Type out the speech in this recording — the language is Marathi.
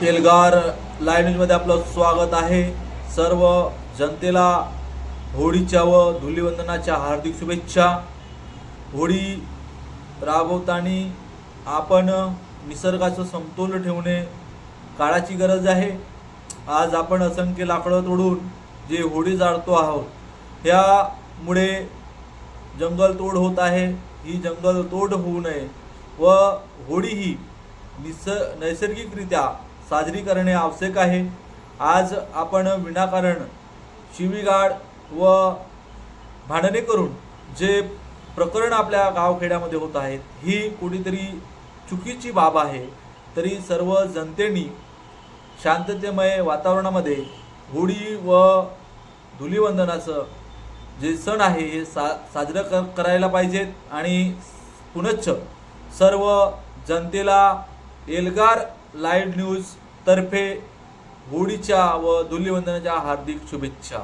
एल्गार लाईव्ह न्यूजमध्ये आपलं स्वागत आहे। सर्व जनतेला होळीच्या व धुलीवंदनाच्या हार्दिक शुभेच्छा। होळी राबवताना आपण निसर्गाचं समतोल ठेवणे काळाची गरज आहे। आज आपण असंख्य लाकडं तोडून जे होळी जाळतो आहोत, ह्यामुळे जंगलतोड होत आहे। ही जंगलतोड होऊ नये व होळी ही नैसर्गिकरित्या साजरी करणे आवश्यक आहे। आज आपण विनाकारण शिवीगाळ व भांडणे करून जे प्रकरण आपल्या गावखेड्यामध्ये होत आहेत, ही कुठेतरी चुकीची बाब आहे। तरी सर्व जनतेने शांततेमय वातावरणामध्ये होळी व धुलीवंदनाचं जे सण आहे हे साजरं करायला पाहिजेत। आणि पुनश्च सर्व जनतेला एल्गार लाईव्ह न्यूज तर्फे होळीच्या व धुलीवंदनाच्या हार्दिक शुभेच्छा।